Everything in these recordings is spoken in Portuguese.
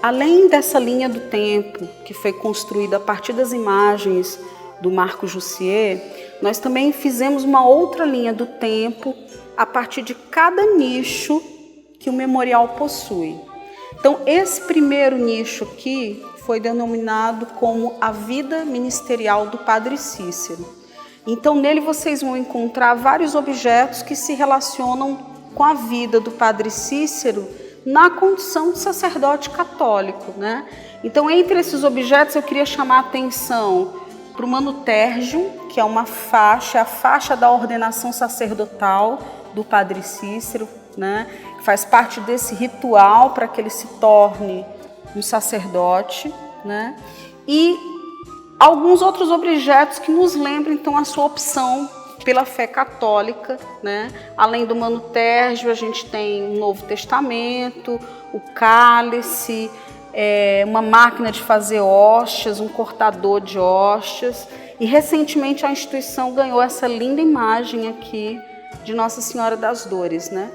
Além dessa linha do tempo, que foi construída a partir das imagens do Marco Jussier, nós também fizemos uma outra linha do tempo a partir de cada nicho que o memorial possui. Então, esse primeiro nicho aqui foi denominado como a vida ministerial do Padre Cícero. Então, nele vocês vão encontrar vários objetos que se relacionam com a vida do Padre Cícero na condição de sacerdote católico, né? Então, entre esses objetos, eu queria chamar a atenção para o manutérgio, que é uma faixa, a faixa da ordenação sacerdotal do Padre Cícero, né? Que faz parte desse ritual para que ele se torne um sacerdote, né? E alguns outros objetos que nos lembram, então, a sua opção pela fé católica, né? Além do manutérgio, a gente tem o Novo Testamento, o cálice, uma máquina de fazer hóstias, um cortador de hóstias. E recentemente a instituição ganhou essa linda imagem aqui de Nossa Senhora das Dores, né?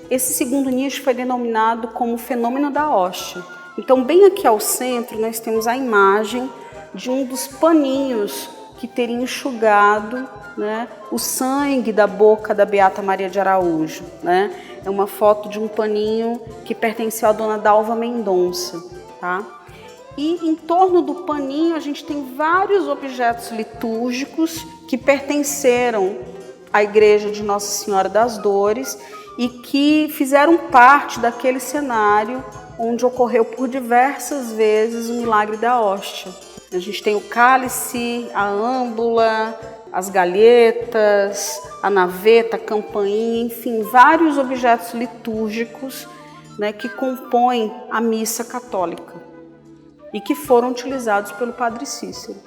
Esse segundo nicho foi denominado como o fenômeno da hóstia. Então, bem aqui ao centro, nós temos a imagem de um dos paninhos que teria enxugado, né, o sangue da boca da Beata Maria de Araújo, né? É uma foto de um paninho que pertenceu à dona Dalva Mendonça, tá? E em torno do paninho a gente tem vários objetos litúrgicos que pertenceram à igreja de Nossa Senhora das Dores e que fizeram parte daquele cenário onde ocorreu por diversas vezes o milagre da hóstia. A gente tem o cálice, a âmbula, as galhetas, a naveta, a campainha, enfim, vários objetos litúrgicos, né, que compõem a missa católica e que foram utilizados pelo Padre Cícero.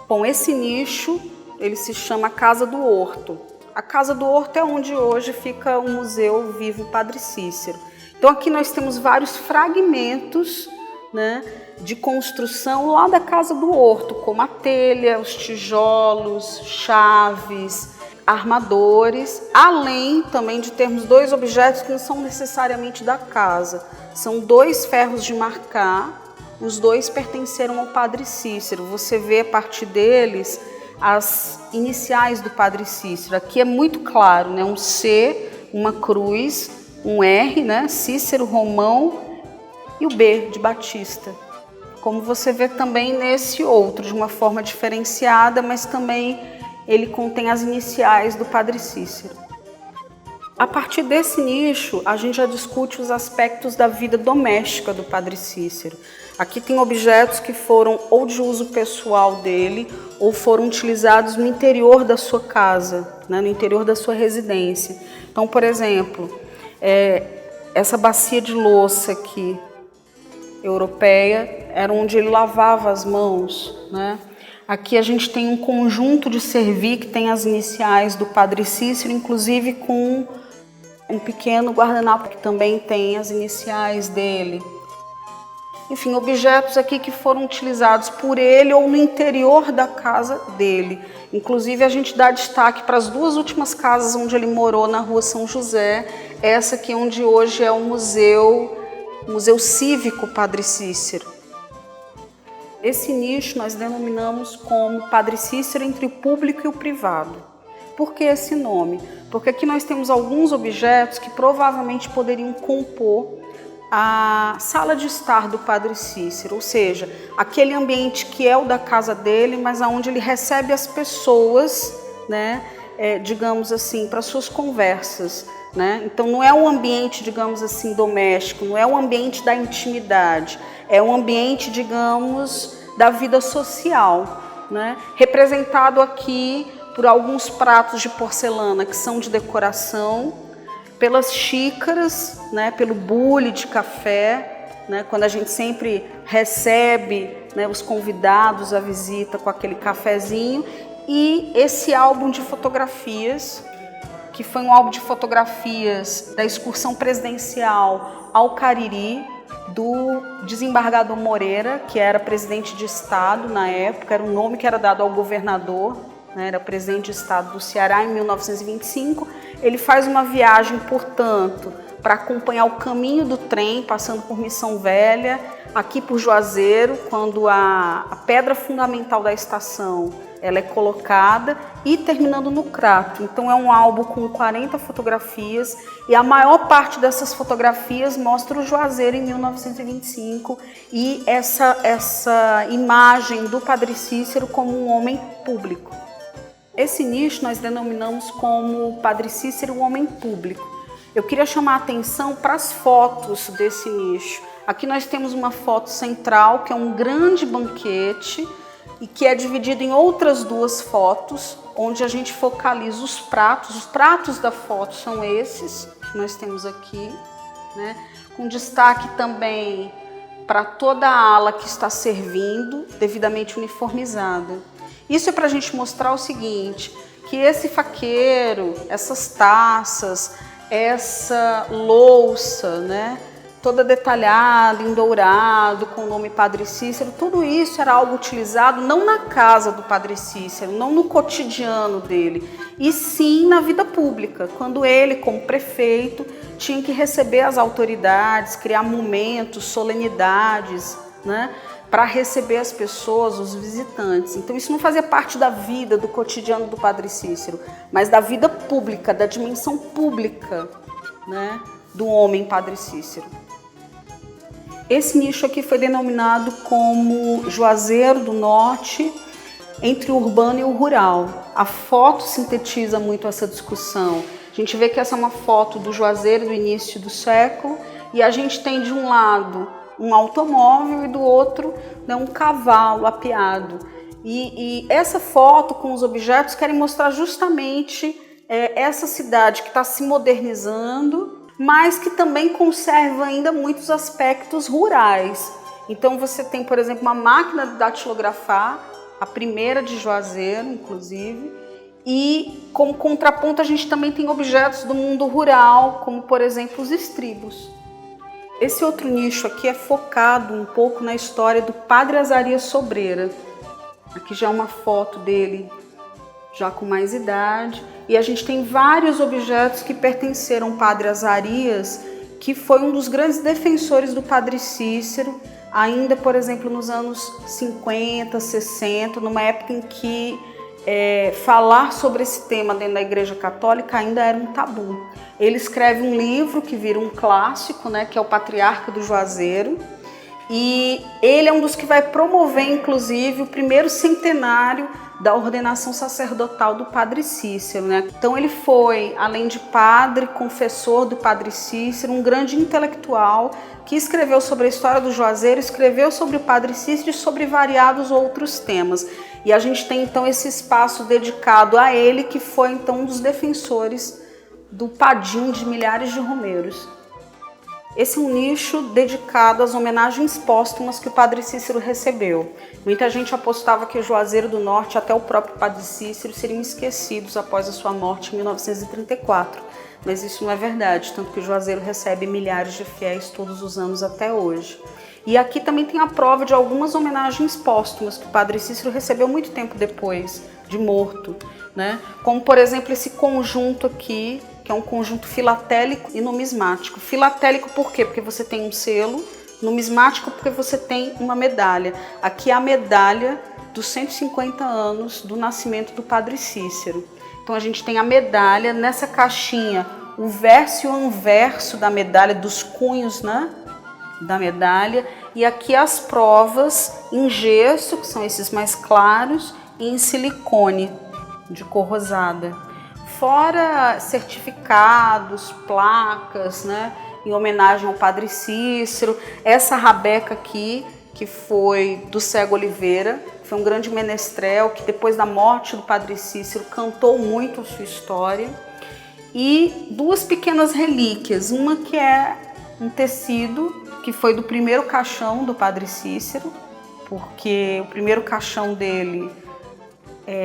Bom, esse nicho, ele se chama Casa do Horto. A Casa do Horto é onde hoje fica o Museu Vivo Padre Cícero. Então aqui nós temos vários fragmentos, né, de construção lá da Casa do Horto, como a telha, os tijolos, chaves, armadores, além também de termos dois objetos que não são necessariamente da casa. São dois ferros de marcar, os dois pertenceram ao Padre Cícero. Você vê a partir deles as iniciais do Padre Cícero. Aqui é muito claro, né? Um C, uma cruz, um R, né? Cícero Romão, e o B de Batista. Como você vê também nesse outro, de uma forma diferenciada, mas também ele contém as iniciais do Padre Cícero. A partir desse nicho, a gente já discute os aspectos da vida doméstica do Padre Cícero. Aqui tem objetos que foram ou de uso pessoal dele, ou foram utilizados no interior da sua casa, né, no interior da sua residência. Então, por exemplo, essa bacia de louça aqui, europeia, era onde ele lavava as mãos, né? Aqui a gente tem um conjunto de servir que tem as iniciais do Padre Cícero, inclusive com um pequeno guardanapo que também tem as iniciais dele. Enfim, objetos aqui que foram utilizados por ele ou no interior da casa dele. Inclusive a gente dá destaque para as duas últimas casas onde ele morou na Rua São José, essa aqui onde hoje é o Museu Cívico Padre Cícero. Esse nicho nós denominamos como Padre Cícero entre o público e o privado. Por que esse nome? Porque aqui nós temos alguns objetos que provavelmente poderiam compor a sala de estar do Padre Cícero, ou seja, aquele ambiente que é o da casa dele, mas onde ele recebe as pessoas, né, digamos assim, para suas conversas. Né? Então não é um ambiente, digamos assim, doméstico, não é um ambiente da intimidade, é um ambiente, digamos, da vida social, né? Representado aqui por alguns pratos de porcelana que são de decoração, pelas xícaras, né? Pelo bule de café, né? Quando a gente sempre recebe, né, os convidados à visita com aquele cafezinho, e esse álbum de fotografias, que foi um álbum de fotografias da excursão presidencial ao Cariri, do desembargador Moreira, que era presidente de estado na época, era um nome que era dado ao governador, né, era presidente de estado do Ceará em 1925. Ele faz uma viagem, portanto, para acompanhar o caminho do trem, passando por Missão Velha, aqui por Juazeiro, quando a pedra fundamental da estação ela é colocada, e terminando no Crato. Então é um álbum com 40 fotografias e a maior parte dessas fotografias mostra o Juazeiro em 1925 e essa imagem do Padre Cícero como um homem público. Esse nicho nós denominamos como Padre Cícero, um homem público. Eu queria chamar a atenção para as fotos desse nicho. Aqui nós temos uma foto central, que é um grande banquete, e que é dividido em outras duas fotos, onde a gente focaliza os pratos. Os pratos da foto são esses que nós temos aqui, né? Com destaque também para toda a ala que está servindo, devidamente uniformizada. Isso é para a gente mostrar o seguinte, que esse faqueiro, essas taças, essa louça, né? Toda detalhada, em dourado, com o nome Padre Cícero, tudo isso era algo utilizado não na casa do Padre Cícero, não no cotidiano dele, e sim na vida pública, quando ele, como prefeito, tinha que receber as autoridades, criar momentos, solenidades, né, para receber as pessoas, os visitantes. Então isso não fazia parte da vida, do cotidiano do Padre Cícero, mas da vida pública, da dimensão pública, né, do homem Padre Cícero. Esse nicho aqui foi denominado como Juazeiro do Norte, entre o urbano e o rural. A foto sintetiza muito essa discussão. A gente vê que essa é uma foto do Juazeiro do início do século, e a gente tem de um lado um automóvel e do outro, né, um cavalo apeado. E essa foto com os objetos querem mostrar justamente essa cidade que está se modernizando, mas que também conserva ainda muitos aspectos rurais. Então você tem, por exemplo, uma máquina de datilografar, a primeira de Juazeiro, inclusive, e como contraponto a gente também tem objetos do mundo rural, como por exemplo os estribos. Esse outro nicho aqui é focado um pouco na história do Padre Azarias Sobreira. Aqui já é uma foto dele já com mais idade, e a gente tem vários objetos que pertenceram ao Padre Azarias, que foi um dos grandes defensores do Padre Cícero, ainda, por exemplo, nos anos 50, 60, numa época em que falar sobre esse tema dentro da Igreja Católica ainda era um tabu. Ele escreve um livro que vira um clássico, né, que é o Patriarca do Juazeiro, e ele é um dos que vai promover, inclusive, o primeiro centenário da ordenação sacerdotal do Padre Cícero, né? Então ele foi, além de padre, confessor do Padre Cícero, um grande intelectual que escreveu sobre a história do Juazeiro, escreveu sobre o Padre Cícero e sobre variados outros temas. E a gente tem então esse espaço dedicado a ele, que foi então um dos defensores do padim de milhares de romeiros. Esse é um nicho dedicado às homenagens póstumas que o Padre Cícero recebeu. Muita gente apostava que o Juazeiro do Norte, até o próprio Padre Cícero, seriam esquecidos após a sua morte em 1934. Mas isso não é verdade, tanto que o Juazeiro recebe milhares de fiéis todos os anos até hoje. E aqui também tem a prova de algumas homenagens póstumas que o Padre Cícero recebeu muito tempo depois de morto, né? Como, por exemplo, esse conjunto aqui, que é um conjunto filatélico e numismático. Filatélico por quê? Porque você tem um selo. Numismático porque você tem uma medalha. Aqui é a medalha dos 150 anos do nascimento do Padre Cícero. Então a gente tem a medalha, nessa caixinha, o verso e o anverso da medalha, dos cunhos, né, da medalha. E aqui as provas em gesso, que são esses mais claros, e em silicone, de cor rosada. Fora certificados, placas, né, em homenagem ao Padre Cícero. Essa rabeca aqui, que foi do Cego Oliveira, foi um grande menestrel que depois da morte do Padre Cícero cantou muito a sua história. E duas pequenas relíquias, uma que é um tecido que foi do primeiro caixão do Padre Cícero, porque o primeiro caixão dele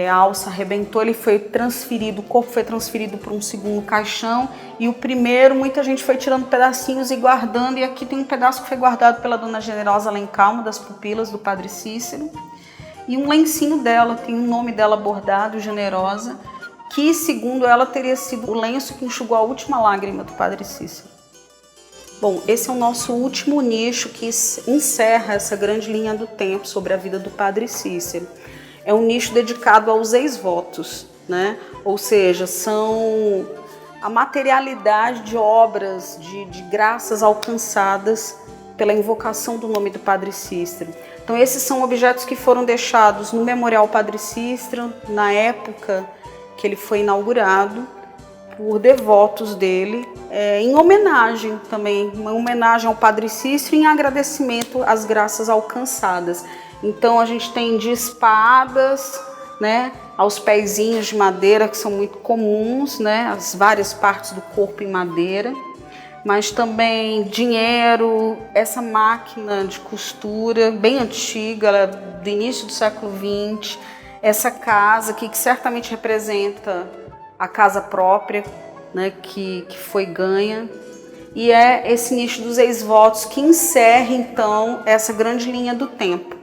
a alça arrebentou, ele foi transferido, o corpo foi transferido para um segundo caixão, e o primeiro, muita gente foi tirando pedacinhos e guardando, e aqui tem um pedaço que foi guardado pela Dona Generosa Alencar, uma das pupilas do Padre Cícero, e um lencinho dela, tem o nome dela bordado, Generosa, que, segundo ela, teria sido o lenço que enxugou a última lágrima do Padre Cícero. Bom, esse é o nosso último nicho que encerra essa grande linha do tempo sobre a vida do Padre Cícero. É um nicho dedicado aos ex-votos, né? Ou seja, são a materialidade de obras, de graças alcançadas pela invocação do nome do Padre Cícero. Então esses são objetos que foram deixados no Memorial Padre Cícero, na época que ele foi inaugurado, por devotos dele, em homenagem também, uma homenagem ao Padre Cícero e em agradecimento às graças alcançadas. Então a gente tem de espadas, né, aos pezinhos de madeira, que são muito comuns, né, as várias partes do corpo em madeira, mas também dinheiro, essa máquina de costura bem antiga, ela é do início do século XX, essa casa aqui que certamente representa a casa própria, né, que foi ganha, e é esse nicho dos ex-votos que encerra então essa grande linha do tempo.